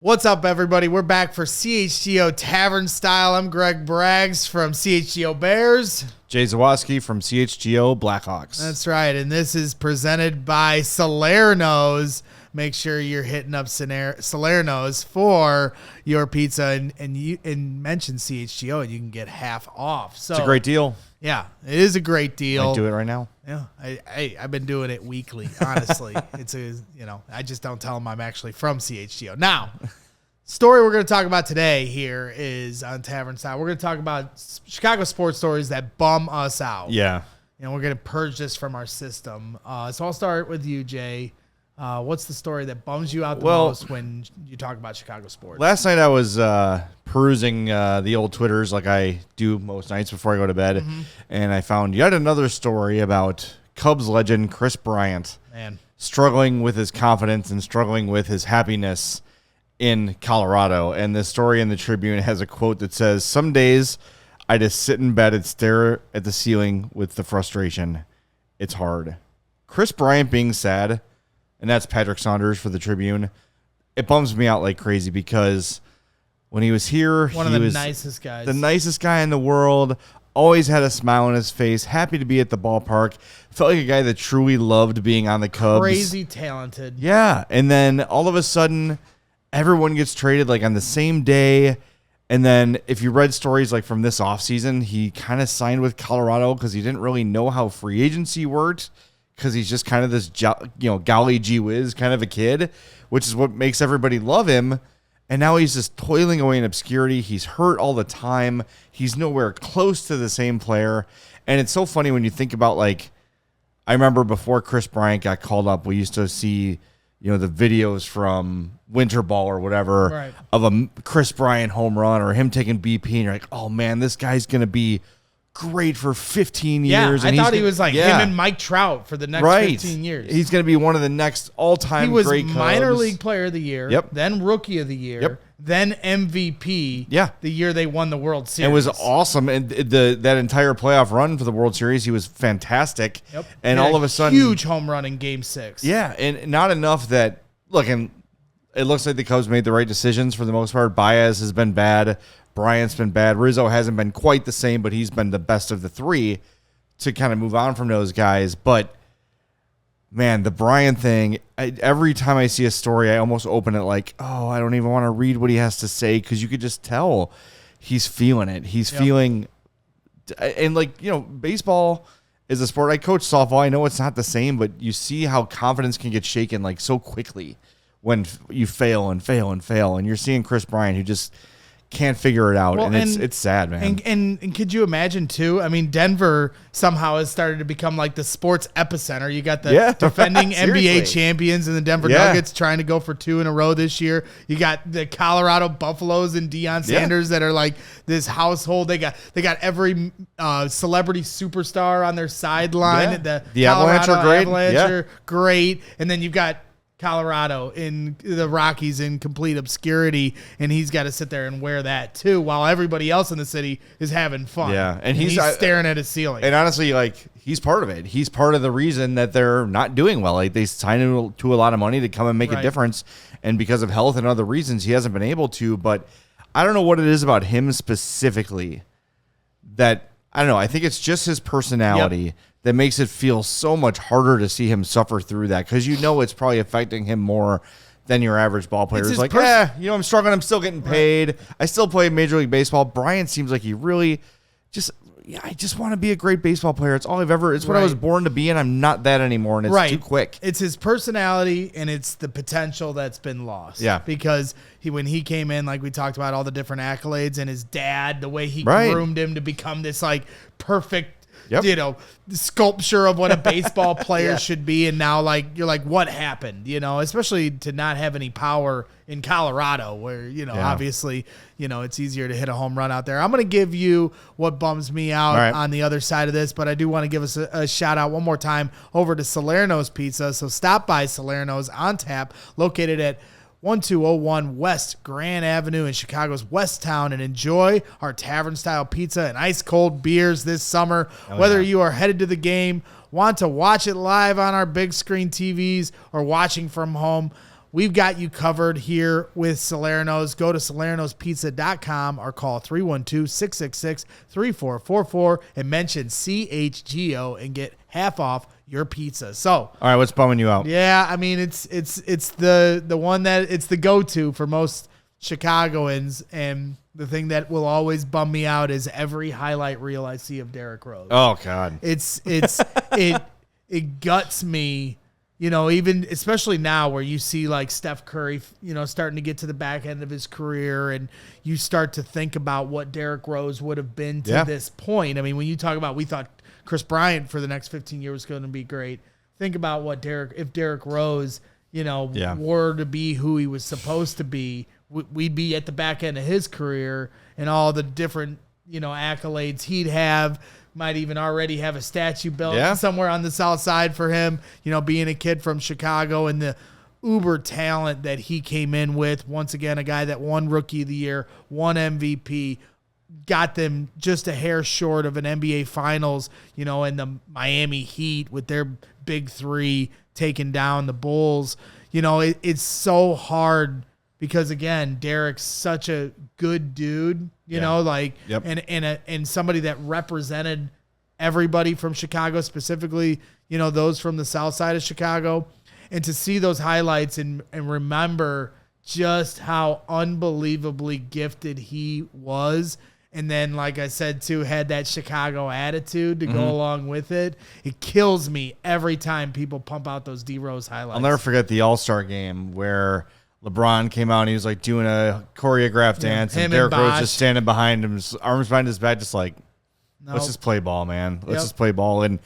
What's up, everybody? We're back for CHGO Tavern Style. I'm Greg Braggs from CHGO Bears. Jay Zawaski from CHGO Blackhawks. That's right, and this is presented by Salerno's. Make sure you're hitting up Salerno's for your pizza and mention CHGO, and you can get half off. So it's a great deal. Yeah, it is a great deal. I do it right now. Yeah, I've been doing it weekly. Honestly, I just don't tell them I'm actually from CHGO. Now, story we're going to talk about today here is on Tavern Style. We're going to talk about Chicago sports stories that bum us out. Yeah, and we're going to purge this from our system. So I'll start with you, Jay. What's the story that bums you out the most when you talk about Chicago sports? Last night I was perusing the old Twitters like I do most nights before I go to bed, and I found yet another story about Cubs legend Kris Bryant struggling with his confidence and struggling with his happiness in Colorado. And this story in the Tribune has a quote that says, "Some days I just sit in bed and stare at the ceiling with the frustration. It's hard." Kris Bryant being sad, and that's Patrick Saunders for the Tribune, it bums me out like crazy because when he was here, he was the nicest guys. The nicest guy in the world, always had a smile on his face, happy to be at the ballpark, felt like a guy that truly loved being on the Cubs. Crazy talented. Yeah, and then all of a sudden, everyone gets traded like on the same day. And then if you read stories like from this offseason, he kind of signed with Colorado because he didn't really know how free agency worked, because he's just kind of this, golly gee whiz kind of a kid, which is what makes everybody love him. And now he's just toiling away in obscurity. He's hurt all the time. He's nowhere close to the same player. And it's so funny when you think about, like, I remember before Kris Bryant got called up, we used to see, the videos from Winter Ball or whatever of a Kris Bryant home run or him taking BP. And you're like, oh, man, this guy's going to be great for 15 years. Yeah, I thought he was like him and Mike Trout for the next 15 years. He's going to be one of the next all-time great Cubs. He was minor league player of the year, then rookie of the year, then MVP the year they won the World Series. It was awesome. And that entire playoff run for the World Series, he was fantastic. And all of a sudden, huge home run in Game 6. Yeah, and not enough that, look, and it looks like the Cubs made the right decisions for the most part. Baez has been bad. Bryant's been bad. Rizzo hasn't been quite the same, but he's been the best of the three to kind of move on from those guys. But, man, the Bryant thing, every time I see a story, I almost open it like, oh, I don't even want to read what he has to say, because you could just tell he's feeling it. He's feeling – and, baseball is a sport. I coach softball. I know it's not the same, but you see how confidence can get shaken, like, so quickly when you fail and fail and fail. And you're seeing Kris Bryant, who just – can't figure it out, and it's sad, man. And could you imagine too? I mean, Denver somehow has started to become like the sports epicenter. You got the defending NBA champions and the Denver Nuggets trying to go for 2 in a row this year. You got the Colorado Buffaloes and Deion Sanders that are like this household. They got every celebrity superstar on their sideline. The Avalanche are great. Are great, and then you've got Colorado in the Rockies in complete obscurity, and he's got to sit there and wear that too while everybody else in the city is having fun. Yeah, and he's staring at his ceiling. And honestly, he's part of it. He's part of the reason that they're not doing well. Like, they signed him to a lot of money to come and make a difference, and because of health and other reasons, he hasn't been able to. But I don't know what it is about him specifically that, I don't know, I think it's just his personality that makes it feel so much harder to see him suffer through that, because it's probably affecting him more than your average ball player. It's like, I'm struggling, I'm still getting paid, I still play Major League Baseball. Bryant seems like he really I just want to be a great baseball player. It's all it's what I was born to be, and I'm not that anymore, and it's too quick. It's his personality, and it's the potential that's been lost. Yeah. Because when he came in, like we talked about all the different accolades, and his dad, the way he groomed him to become this perfect sculpture of what a baseball player should be. And now you're like, what happened? Especially to not have any power in Colorado where, obviously, it's easier to hit a home run out there. I'm going to give you what bums me out on the other side of this, but I do want to give us a shout out one more time over to Salerno's Pizza. So stop by Salerno's on tap, located at 1201 West Grand Avenue in Chicago's West Town, and enjoy our tavern-style pizza and ice-cold beers this summer. Whether you are headed to the game, want to watch it live on our big screen TVs, or watching from home, we've got you covered here with Salerno's. Go to salernospizza.com or call 312-666-3444 and mention CHGO and get half off your pizza. So, all right, what's bumming you out? Yeah, I mean, it's the one that it's the go-to for most Chicagoans, and the thing that will always bum me out is every highlight reel I see of Derrick Rose. Oh God, it guts me. Even especially now where you see like Steph Curry, starting to get to the back end of his career, and you start to think about what Derrick Rose would have been to this point. I mean, when you talk about, we thought Kris Bryant for the next 15 years was going to be great. Think about what if Derrick Rose, were to be who he was supposed to be, we'd be at the back end of his career, and all the different, accolades he'd have. Might even already have a statue built somewhere on the south side for him, being a kid from Chicago, and the uber talent that he came in with. Once again, a guy that won Rookie of the Year, won MVP, got them just a hair short of an NBA Finals, and the Miami Heat with their big three taking down the Bulls. It's so hard because, again, Derrick's such a good dude, and somebody that represented everybody from Chicago, specifically, those from the south side of Chicago. And to see those highlights and remember just how unbelievably gifted he was. And then, like I said, too, had that Chicago attitude to go along with it. It kills me every time people pump out those D-Rose highlights. I'll never forget the All-Star game where LeBron came out and he was like doing a choreographed dance, and Derrick Rose just standing behind him, arms behind his back, just like, let's just play ball, man. Let's just play ball. And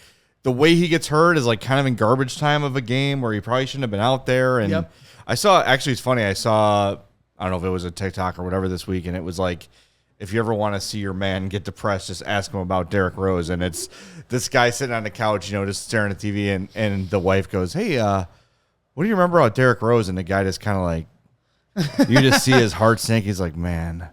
the way he gets hurt is like kind of in garbage time of a game where he probably shouldn't have been out there. And I saw, actually, it's funny. I don't know if it was a TikTok or whatever this week, and it was like, if you ever want to see your man get depressed, just ask him about Derrick Rose. And it's this guy sitting on the couch, just staring at TV, and the wife goes, hey, what do you remember about Derrick Rose? And the guy just kind of like, you just see his heart sink. He's like, man,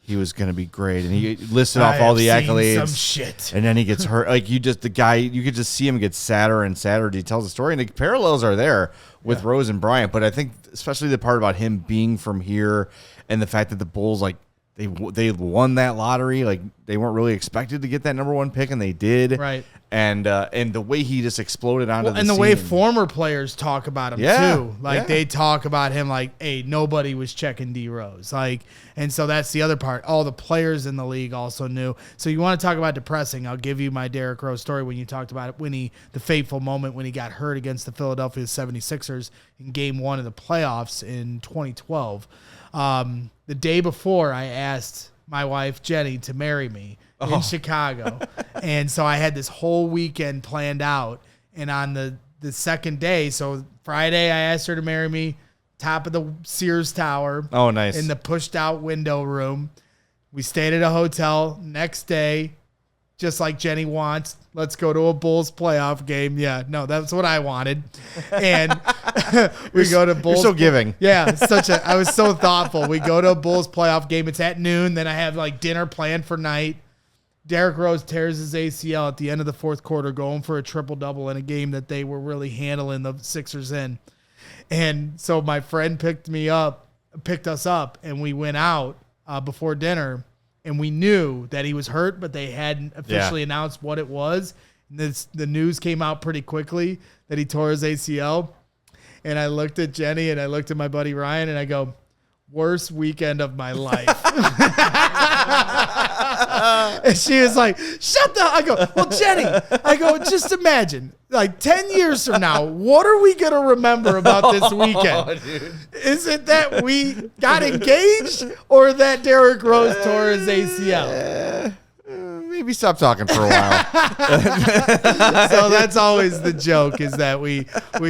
he was going to be great. And he listed off all the accolades. Some shit. And then he gets hurt. Like, you could just see him get sadder and sadder. He tells the story. And the parallels are there with Rose and Bryant. But I think especially the part about him being from here and the fact that the Bulls, like, they won that lottery. Like, they weren't really expected to get that number one pick, and they did. Right. And the way he just exploded onto the scene. And the way former players talk about him, too. Like, they talk about him like, hey, nobody was checking D-Rose. Like, and so that's the other part. All the players in the league also knew. So you want to talk about depressing, I'll give you my Derrick Rose story when you talked about it, the fateful moment when he got hurt against the Philadelphia 76ers in Game 1 of the playoffs in 2012. The day before, I asked my wife, Jenny, to marry me in Chicago. And so I had this whole weekend planned out. And on the second day, so Friday, I asked her to marry me, top of the Sears Tower. Oh, nice. In the pushed out window room. We stayed at a hotel. Next day, just like Jenny wants, let's go to a Bulls playoff game. Yeah, no, that's what I wanted. And we go to Bulls. You're so giving. Yeah, I was so thoughtful. We go to a Bulls playoff game. It's at noon. Then I have like dinner planned for night. Derrick Rose tears his ACL at the end of the fourth quarter, going for a triple-double in a game that they were really handling the Sixers in. And so my friend picked us up, and we went out before dinner. And we knew that he was hurt, but they hadn't officially announced what it was. And the news came out pretty quickly that he tore his ACL. And I looked at Jenny and I looked at my buddy Ryan and I go, worst weekend of my life. And she was like, shut the... I go, well, Jenny, just imagine, like 10 years from now, what are we going to remember about this weekend? Is it that we got engaged or that Derrick Rose tore his ACL? Maybe stop talking for a while. So that's always the joke, is that we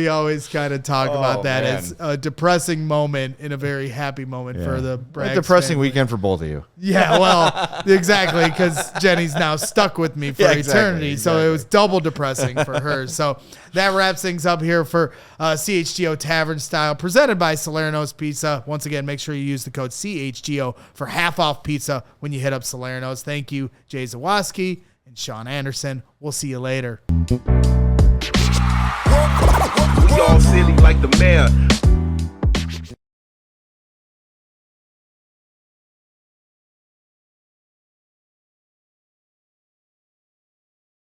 always kind of talk about that as a depressing moment in a very happy moment for the Braggs. A depressing family. Weekend for both of you. Yeah, well, exactly, because Jenny's now stuck with me for eternity, so it was double depressing for her. So that wraps things up here for CHGO Tavern Style, presented by Salerno's Pizza. Once again, make sure you use the code CHGO for half off pizza when you hit up Salerno's. Thank you, Jay Zawaski and Sean Anderson. We'll see you later. We all silly like the mayor.